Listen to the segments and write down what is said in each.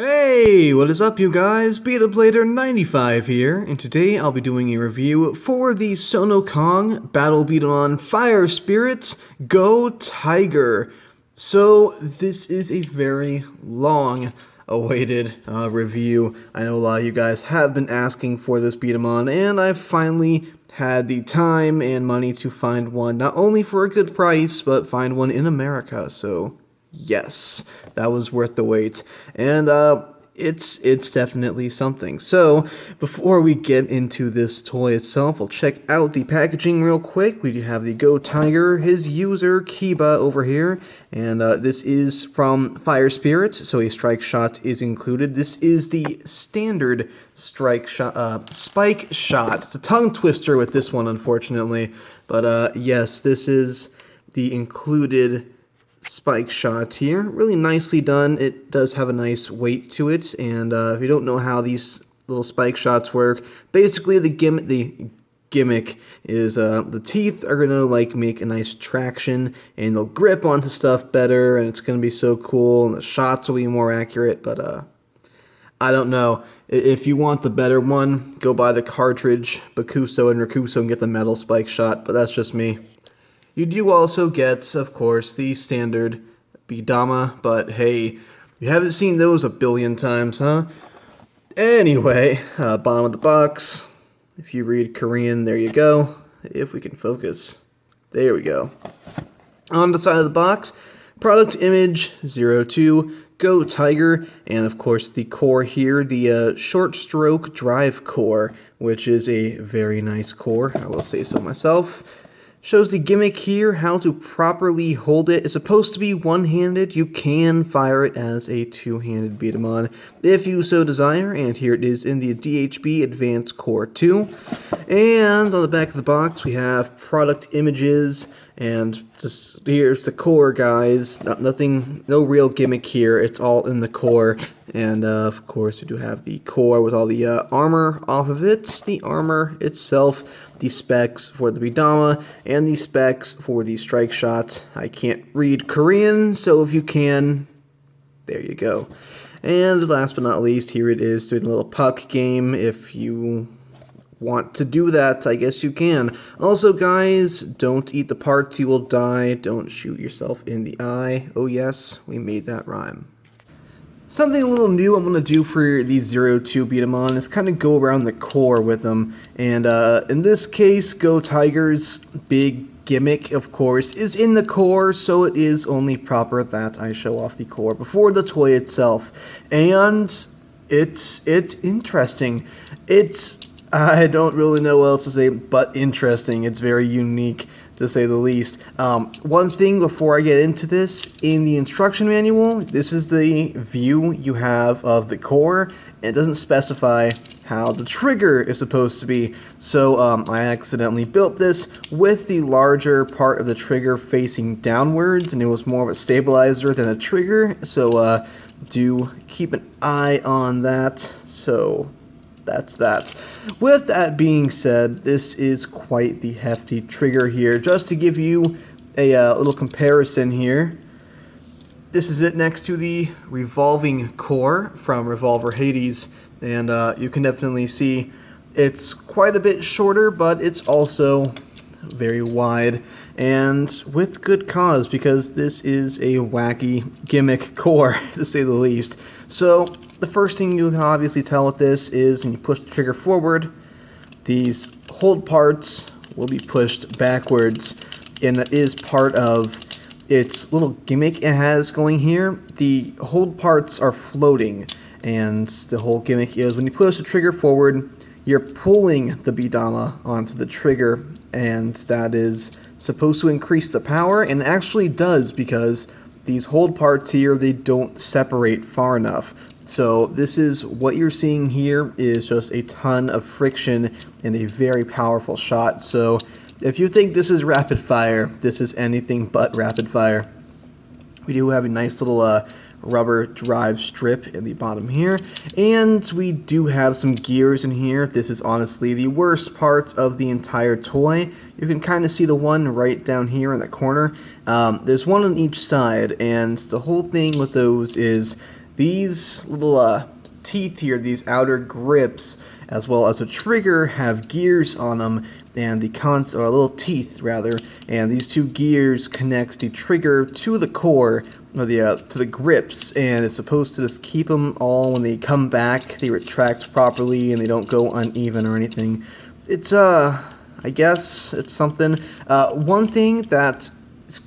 Hey, what is up you guys? BetaBlader95 here, and today I'll be doing a review for the Sono Kong Battle Bdaman Fire Spirits Go Tiger. So, this is a very long awaited review. I know a lot of you guys have been asking for this Bdaman, and I've finally had the time and money to find one, not only for a good price, but find one in America, so yes, that was worth the wait, and it's definitely something. So before we get into this toy itself, we'll check out the packaging real quick. We do have the Go Tiger, his user Kiba over here, and this is from Fire Spirit, so a strike shot is included. This is the standard strike shot, spike shot. It's a tongue twister with this one, unfortunately, but yes, this is the included spike shot here. Really nicely done. It does have a nice weight to it, and if you don't know how these little spike shots work, basically the gimmick is the teeth are gonna like make a nice traction and they'll grip onto stuff better, and it's gonna be so cool, and the shots will be more accurate. But I don't know. If you want the better one, go buy the cartridge Bakuso and Rakuso and get the metal spike shot, but that's just me. You do also get, of course, the standard b-daman, but hey, you haven't seen those a billion times, huh? Anyway, bottom of the box. If you read Korean, there you go. If we can focus. There we go. On the side of the box, product image 02, Go Tiger, and of course the core here, the short stroke drive core, which is a very nice core, I will say so myself. Shows the gimmick here, how to properly hold it. It's supposed to be one-handed. You can fire it as a two-handed Bdaman if you so desire, and here it is in the DHB Advanced Core 2. And on the back of the box, we have product images, and just here's the core, guys. Nothing, no real gimmick here. It's all in the core, and of course, we do have the core with all the armor off of it, the armor itself, the specs for the Bdaman, and the specs for the strike shot. I can't read Korean, so if you can, there you go. And last but not least, here it is doing a little puck game. If you want to do that, I guess you can. Also, guys, don't eat the parts, you will die. Don't shoot yourself in the eye. Oh yes, we made that rhyme. Something a little new I'm going to do for the 02 Bdaman is kind of go around the core with them. And in this case, Go Tiger's big gimmick, of course, is in the core, so it is only proper that I show off the core before the toy itself. And it's interesting. I don't really know what else to say but interesting. It's very unique, to say the least. One thing before I get into this, in the instruction manual, this is the view you have of the core. It doesn't specify how the trigger is supposed to be, so I accidentally built this with the larger part of the trigger facing downwards, and it was more of a stabilizer than a trigger, so do keep an eye on that. So that's that. With that being said, this is quite the hefty trigger here. Just to give you a little comparison here, this is it next to the revolving core from Revolver Hades, and you can definitely see it's quite a bit shorter, but it's also very wide, and with good cause, because this is a wacky gimmick core, to say the least. So the first thing you can obviously tell with this is when you push the trigger forward, these hold parts will be pushed backwards, and that is part of its little gimmick it has going here. The hold parts are floating, and the whole gimmick is when you push the trigger forward, you're pulling the Bdaman onto the trigger, and that is supposed to increase the power, and it actually does, because these hold parts here, they don't separate far enough. So this is what you're seeing here is just a ton of friction and a very powerful shot. So if you think this is rapid fire, this is anything but rapid fire. We do have a nice little rubber drive strip in the bottom here, and we do have some gears in here. This is honestly the worst part of the entire toy. You can kind of see the one right down here in the corner. There's one on each side, and the whole thing with those is These little teeth here, these outer grips, as well as the trigger, have gears on them, and the or little teeth rather, and these two gears connect the trigger to the core, or to the grips, and it's supposed to just keep them all, when they come back, they retract properly and they don't go uneven or anything. It's I guess it's something. One thing that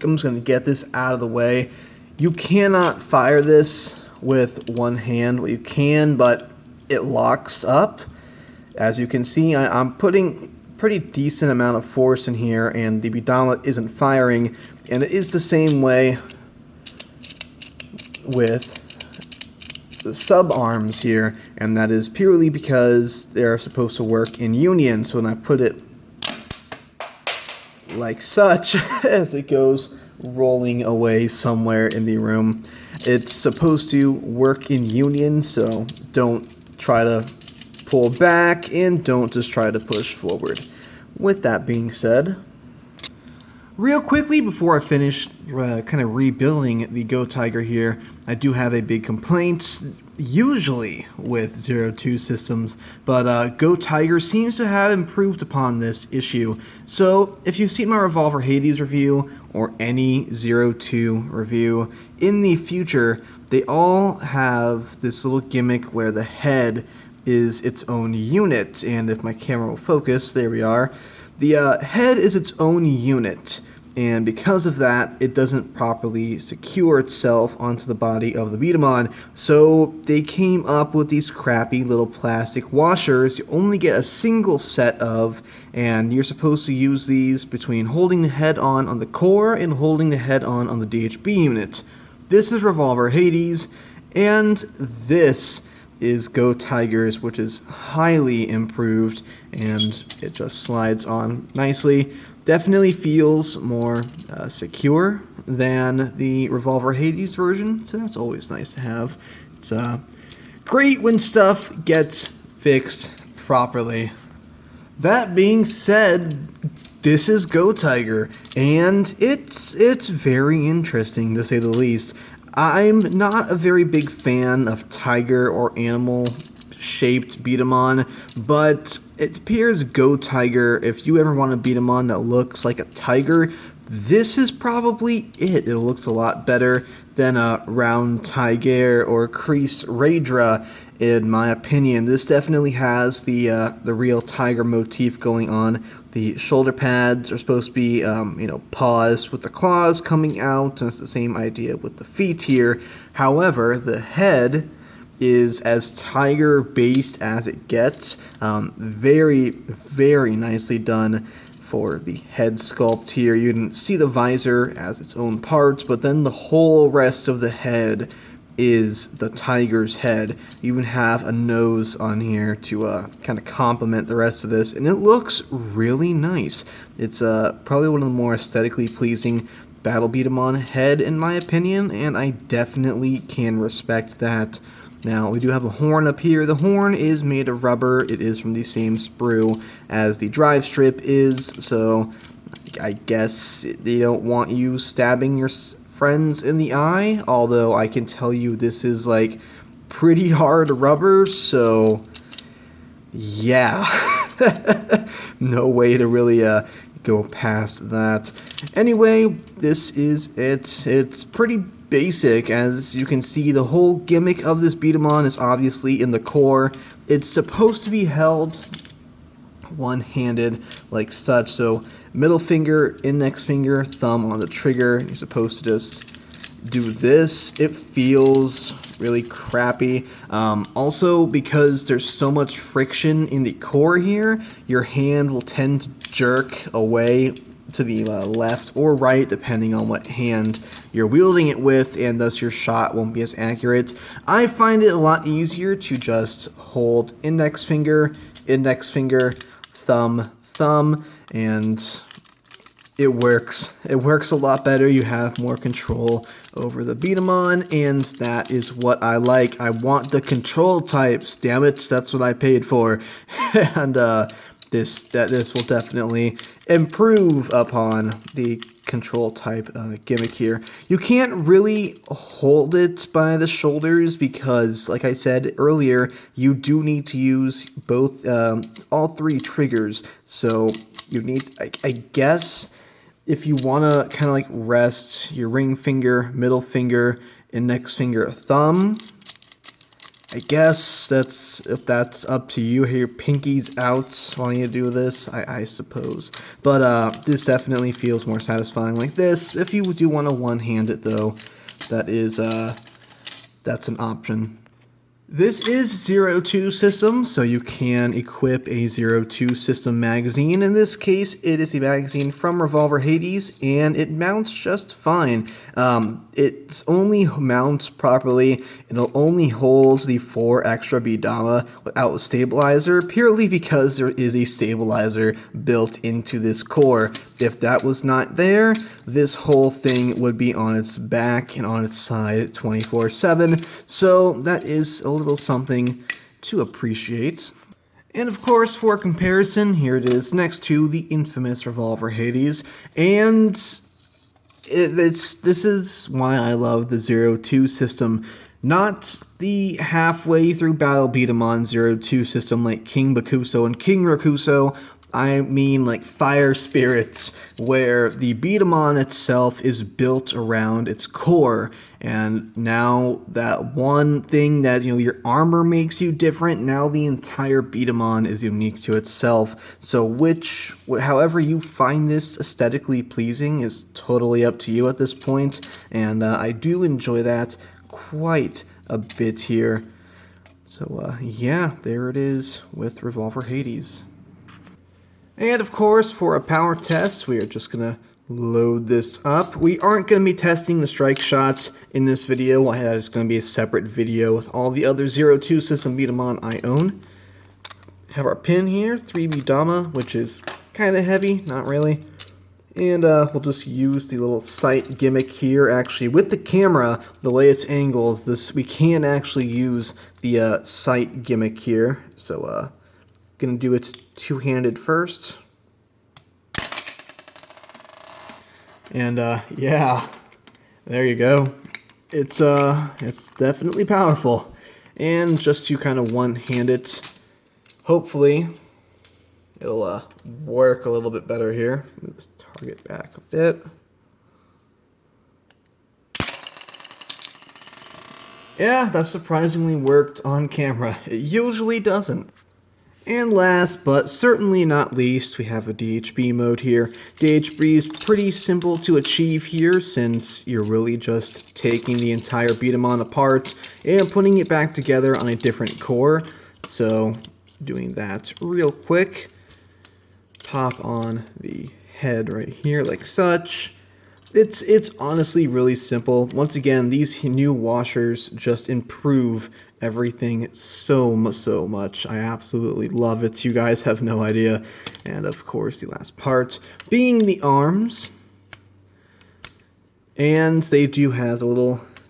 I'm just gonna get this out of the way: you cannot fire this with one hand. Well, you can, but it locks up. As you can see, I'm putting pretty decent amount of force in here, and the Bdaman isn't firing, and it is the same way with the sub arms here, and that is purely because they're supposed to work in union. So when I put it like such, as it goes rolling away somewhere in the room, it's supposed to work in union, so don't try to pull back and don't just try to push forward. With that being said, real quickly before I finish kind of rebuilding the Go Tiger here, I do have a big complaint, usually with 02 systems, but Go Tiger seems to have improved upon this issue. So if you've seen my Revolver Hades review, or any 02 review, in the future, they all have this little gimmick where the head is its own unit, and if my camera will focus, there we are. The head is its own unit, and because of that, it doesn't properly secure itself onto the body of the Bdaman, so they came up with these crappy little plastic washers. You only get a single set of, and you're supposed to use these between holding the head on the core and holding the head on the DHB unit. This is Revolver Hades, and this is Go Tigers, which is highly improved, and it just slides on nicely. Definitely feels more secure than the Revolver Hades version, so that's always nice to have. It's great when stuff gets fixed properly. That being said, this is Go Tiger, and it's very interesting, to say the least. I'm not a very big fan of tiger or animal-shaped Bdaman, but it appears Go Tiger, if you ever want a Bdaman that looks like a tiger, this is probably it. It looks a lot better than a Round Tiger or Crease Raydra, in my opinion. This definitely has the real tiger motif going on. The shoulder pads are supposed to be, paws with the claws coming out, and it's the same idea with the feet here. However, the head is as tiger-based as it gets. Very, very nicely done for the head sculpt here. You can see the visor as its own parts, but then the whole rest of the head is the tiger's head. You even have a nose on here to kind of complement the rest of this, and it looks really nice. It's probably one of the more aesthetically pleasing Battle Bdaman head, in my opinion, and I definitely can respect that. Now, we do have a horn up here. The horn is made of rubber. It is from the same sprue as the drive strip is, so I guess they don't want you stabbing your friends in the eye, although I can tell you this is like pretty hard rubber, so yeah. No way to really go past that. Anyway, this is it. It's pretty basic. As you can see, the whole gimmick of this Bdaman is obviously in the core. It's supposed to be held one-handed like such, so middle finger, index finger, thumb on the trigger. You're supposed to just do this. It feels really crappy. Also, because there's so much friction in the core here, your hand will tend to jerk away to the left or right, depending on what hand you're wielding it with, and thus your shot won't be as accurate. I find it a lot easier to just hold index finger, thumb, and it works. It works a lot better. You have more control over the Bdaman, and that is what I like. I want the control types, damn it, that's what I paid for. And this will definitely improve upon the control type gimmick here. You can't really hold it by the shoulders because, like I said earlier, you do need to use both all three triggers. So you need, I guess, if you want to kind of like rest your ring finger, middle finger, index finger, thumb, I guess if that's up to you. Here, your pinky's out while you do this, I suppose. But this definitely feels more satisfying like this. If you do want to one-hand it though, that's an option. This is 02 system, so you can equip a 02 system magazine. In this case, it is a magazine from Revolver Hades, and it mounts just fine. It only mounts properly. It'll only hold the 4 extra b-daman without a stabilizer, purely because there is a stabilizer built into this core. If that was not there, this whole thing would be on its back and on its side 24/7, so that is a little something to appreciate. And of course, for comparison, here it is next to the infamous Revolver Hades, and this is why I love the 02 system. Not the halfway through Battle Bdaman 02 system like King Bakuso and King Rakuso. I mean like Fire Spirits, where the b-daman itself is built around its core, and now that one thing that, your armor makes you different, now the entire b-daman is unique to itself. So however you find this aesthetically pleasing is totally up to you at this point, and I do enjoy that quite a bit here. So yeah, there it is with Revolver Hades. And of course, for a power test, we are just going to load this up. We aren't going to be testing the strike shots in this video. That is going to be a separate video with all the other 02 system b-daman I own. Have our pin here, 3 b-daman, which is kind of heavy, not really. And we'll just use the little sight gimmick here. Actually, with the camera, the way it's angled, we can actually use the sight gimmick here. So, gonna do it two-handed first, and yeah, there you go. It's definitely powerful, and just to kind of one-hand it, hopefully it'll work a little bit better here. Move this target back a bit. Yeah, that surprisingly worked on camera. It usually doesn't. And last, but certainly not least, we have a Dhb mode here. Dhb is pretty simple to achieve here, since you're really just taking the entire b-daman apart and putting it back together on a different core. So, doing that real quick. Pop on the head right here, like such. It's honestly really simple. Once again, these new washers just improve everything so much. I absolutely love it. You guys have no idea. And of course, the last part being the arms. And they do have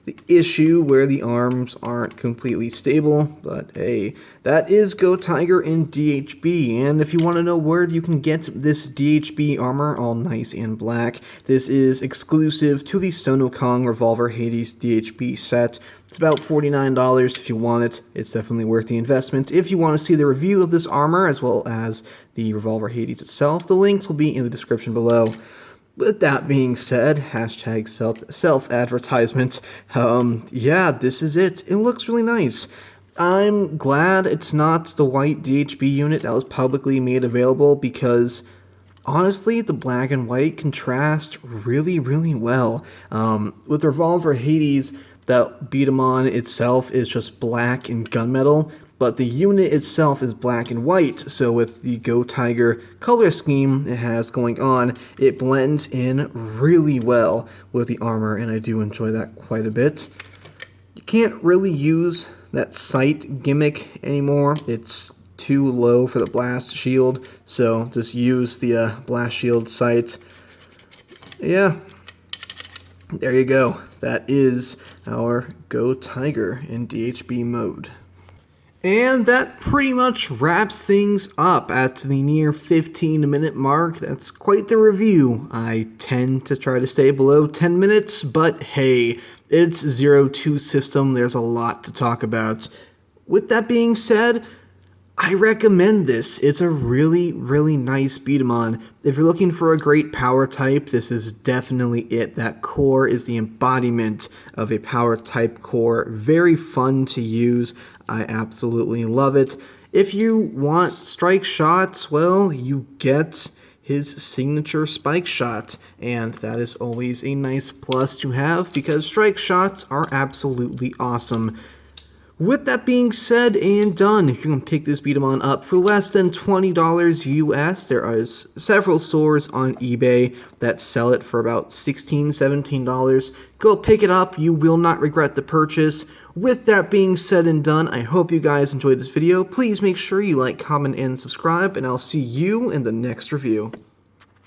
the issue where the arms aren't completely stable, but hey, that is Go Tiger in Dhb. And if you want to know where you can get this Dhb armor all nice and black, this is exclusive to the Sonokong Revolver Hades Dhb set. It's about $49 if you want it. It's definitely worth the investment. If you want to see the review of this armor as well as the Revolver Hades itself, the links will be in the description below. With that being said, hashtag self-advertisement, yeah, this is it. It looks really nice. I'm glad it's not the white Dhb unit that was publicly made available, because honestly, the black and white contrast really well. With Revolver Hades, that b-daman itself is just black and gunmetal, but the unit itself is black and white, so with the Go Tiger color scheme it has going on, it blends in really well with the armor, and I do enjoy that quite a bit. You can't really use that sight gimmick anymore. It's too low for the blast shield, so just use the blast shield sight. Yeah, there you go. That is our Go Tiger in Dhb mode. And that pretty much wraps things up at the near 15-minute mark. That's quite the review. I tend to try to stay below 10 minutes, but hey, it's 0-2 system, there's a lot to talk about. With that being said, I recommend this. It's a really, really nice Bdaman. If you're looking for a great power type, this is definitely it. That core is the embodiment of a power type core. Very fun to use. I absolutely love it. If you want strike shots, well, you get his signature spike shot, and that is always a nice plus to have because strike shots are absolutely awesome. With that being said and done, you can pick this Bdaman up for less than $20 US. There are several stores on eBay that sell it for about $16, $17. Go pick it up, you will not regret the purchase. With that being said and done, I hope you guys enjoyed this video. Please make sure you like, comment, and subscribe, and I'll see you in the next review.